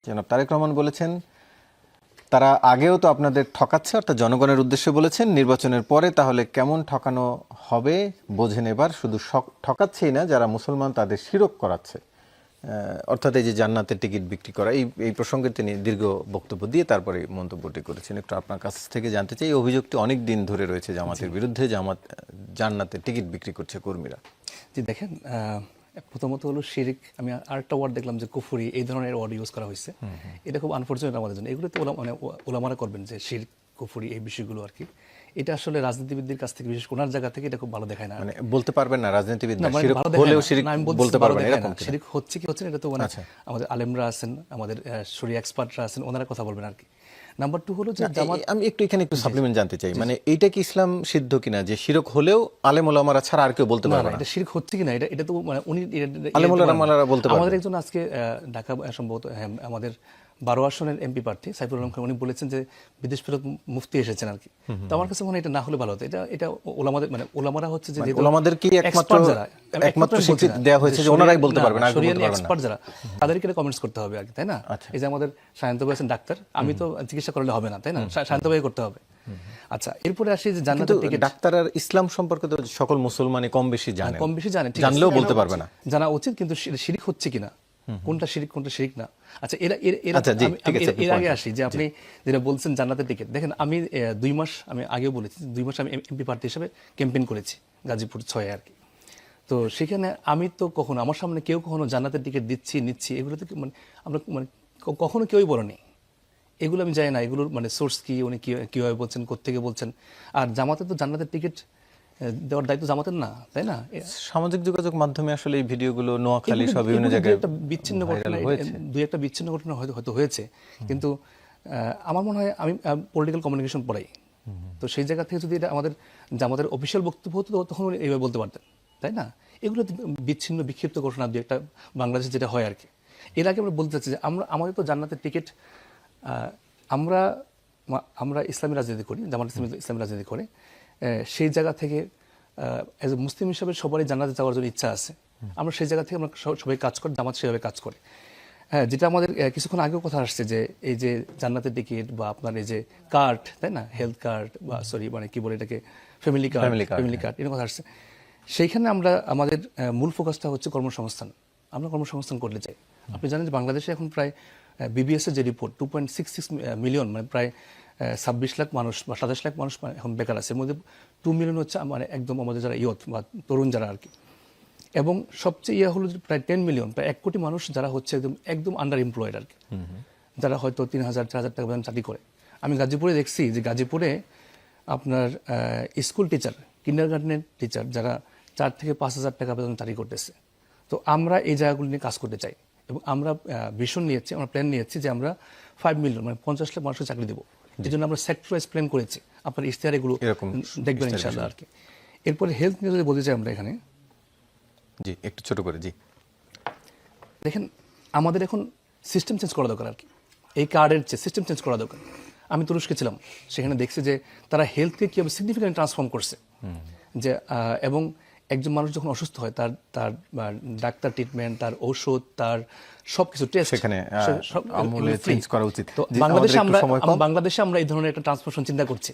জনাব তারেক রহমান বলেছেন তারা আগেও তো আপনাদের ঠকাচ্ছে, অর্থাৎ জনগণের উদ্দেশ্যে বলেছেন, নির্বাচনের পরে তাহলে কেমন ঠকানো হবে বোঝেন এবার। শুধু ঠকাচ্ছেই না, যারা মুসলমান তাদের শিরক করাচ্ছে, অর্থাৎ এই যে জান্নাতের টিকিট বিক্রি করা, এই প্রসঙ্গে তিনি দীর্ঘ বক্তব্য দিয়ে তারপরে মন্তব্যটি করেছেন। একটু আপনার কাছ থেকে জানতে চাই, এই অভিযোগটি অনেক দিন ধরে রয়েছে জামাতের বিরুদ্ধে, জামাত জান্নাতের টিকিট বিক্রি করছে কর্মীরা। জি দেখেন, প্রথমত হলো শিরিক, আমি আরেকটা ওয়ার্ড দেখলাম যে কুফরি, এই ধরনের ওয়ার্ড ইউজ করা হয়েছে। এটা খুব আনফর্চুনেট আমাদের জন্য। এগুলো তো মানে ওলামারা করবেন যে শিরিক কুফরি এই বিষয়গুলো আর কি। এটা আসলে রাজনীতিবিদদের কাছ থেকে, বিশেষ কোনার জায়গা থেকে এটা খুব ভালো দেখায় না। মানে বলতে পারবেন না রাজনীতিবিদ বলতে পারবেন এরকম শিরিক হচ্ছে কি হচ্ছে না, এটা তো মানে আমাদের আলেমরা আছেন, আমাদের শরীয়ত এক্সপার্টরা আছেন, ওনারা কথা বলবেন আর কি। নাম্বার 2 হলো যে আমি এখানে একটু সাপ্লিমেন্ট জানতে চাই, মানে এইটা কি ইসলাম সিদ্ধ কিনা যে শিরক হলেও আলেম ওলামারা ছাড়া আর কেউ বলতে পারবে না? এটা শিরক হচ্ছে কিনা এটা তো মানে উনি আলেম ওলামারা বলতে পারবে। আমাদের একজন আজকে ঢাকা সম্ভবত আমাদের 12 আসনের এমপি প্রার্থী সাইফুল আলম খান, উনি বলেছেন যে বিদেশ ফেরত মুফতি এসেছেন আর কি। তো আমার কাছে মনে হয় এটা না হলে ভালো হতো। এটা ওলামাদের মানে ওলামারা হচ্ছে যে ওলামাদের কি একমাত্র স্বীকৃতি দেওয়া হয়েছে যে ওনারাই বলতে পারবেন, আর শরীয়ত এক্সপার্ট যারা, তাদেরকে এটা কমেন্টস করতে হবে আর কি, তাই না? এই যে আমাদের সায়ন্ত ভাই আছেন ডাক্তার, আমি তো চিকিৎসা করলে হবে না, তাই না? সায়ন্ত ভাই করতে হবে। আচ্ছা, এরপরে আসি যে জান্নাতের টিকিট। ডাক্তার আর ইসলাম সম্পর্কে তো সকল মুসলমানই কম বেশি জানে, জানলেও বলতে পারবে না, জানা উচিত, কিন্তু শিরিক হচ্ছে কিনা, কোনটা শিরিক কোনটা শিরিক না। আচ্ছা, এর আগে আসি যে আপনি যেটা বলছেন জান্নাতের টিকিট। দেখেন, আমি 2 মাস, আমি আগেও বলেছি 2 মাস আমি এমপি প্রার্থী হিসেবে ক্যাম্পেইন করেছি গাজীপুর 6 আর কি। তো সেখানে আমি তো কখনো আমার সামনে কেউ কখনো জান্নাতের টিকিট দিচ্ছি নিচ্ছি এগুলো তো মানে আমরা মানে কখনো কেউই বলেনি। এগুলো আমি জানি না এগুলোর মানে সোর্স কি, উনি কীভাবে বলছেন, কোত্থেকে বলছেন। আর জামাতে তো জান্নাতের টিকিট দেওয়ার দায়িত্ব জামাতের না, তাই না? সামাজিক যোগাযোগ মাধ্যমে আসলে এই ভিডিওগুলো নোয়াখালী সব বিভিন্ন জায়গায় বিচ্ছিন্ন ঘটনা, 2-1টা বিচ্ছিন্ন ঘটনা হয়তো হয়েছে, কিন্তু আমার মনে হয় আমি পলিটিক্যাল কমিউনিকেশন পড়াই, তো সেই জায়গা থেকে যদি এটা আমাদের অফিসিয়াল বক্তব্য হতো তখন এইভাবে বলতে পারতেন, তাই না? এগুলো বিচ্ছিন্ন বিক্ষিপ্ত ঘটনা 2-1টা বাংলাদেশে যেটা হয় আর কি। এর আগে আমরা বলতে চাচ্ছি যে আমাদের তো জান্নাতের টিকিট, আমরা ইসলামী রাজনীতি করি, জামাত ইসলামী রাজনীতি করে, সেই জায়গা থেকে এজ এ মুসলিম হিসাবে সবারই জান্নাতে যাওয়ার জন্য ইচ্ছা আছে। আমরা সেই জায়গা থেকে আমরা সবাই কাজ করি, জামাত সেভাবে কাজ করে। হ্যাঁ, যেটা আমাদের কিছুক্ষণ আগেও কথা আসছে যে এই যে জান্নাতের টিকিট বা আপনার এই যে কার্ড, তাই না, হেলথ কার্ড বা মানে কি বলে এটাকে, ফ্যামিলি কার্ড, এর কথা আসছে। সেইখানে আমরা আমাদের মূল ফোকাসটা হচ্ছে কর্মসংস্থান। আমরা কর্মসংস্থান করতে চাই। আপনি জানেন যে বাংলাদেশে এখন প্রায় বিবিএস এর যে রিপোর্ট 2.66 মিলিয়ন, মানে প্রায় 26 লাখ মানুষ বা 27 লাখ মানুষ এখন বেকার আছে। এর মধ্যে 2 মিলিয়ন হচ্ছে মানে একদম আমাদের যারা ইয়থ বা তরুণ যারা আর কি। এবং সবচেয়ে হলো প্রায় 10 মিলিয়ন, প্রায় 1 কোটি মানুষ যারা হচ্ছে একদম আন্ডার এমপ্লয়েড আর কি, যারা হয়তো 3,000-4,000 টাকা বেতন চাকরি করে। আমি গাজীপুরে দেখছি যে গাজীপুরে আপনার স্কুল টিচার, কিন্ডারগার্টেনের টিচার যারা 4 থেকে 5,000 টাকা বেতন চাকরি করতেছে। তো আমরা এই জায়গাগুলো নিয়ে কাজ করতে চাই এবং আমরা ভিশন নিয়েছি, আমরা প্ল্যান নিয়েছি যে আমরা 5 মিলিয়ন মানে 50 লাখ মানুষকে চাকরি দেবো। এই জন্য আমরা সেক্টর ওয়াইজ প্ল্যান করেছি। আপনার ইশতেহার এগুলো দেখবেন ইনশাআল্লাহ আর কি। এরপরে হেলথ নিয়ে যদি বলতে চাই আমরা এখানে, জি একটু ছোট করে, জি দেখেন আমাদের এখন সিস্টেম চেঞ্জ করা দরকার আর কি। এই কার্ডের সিস্টেম চেঞ্জ করা দরকার। আমি তুরস্কে ছিলাম, সেখানে দেখছি যে তারা হেলথকে কীভাবে সিগনিফিক্যান্ট ট্রান্সফর্ম করছে। যে এবং একজন মানুষ যখন অসুস্থ হয় তার ডাক্তার ট্রিটমেন্ট, তার ঔষধ, তার সবকিছু টেস্ট সেখানে চেঞ্জ করা উচিত। তো বাংলাদেশে আমরা এই ধরনের একটা ট্রান্সফরমেশন চিন্তা করছি।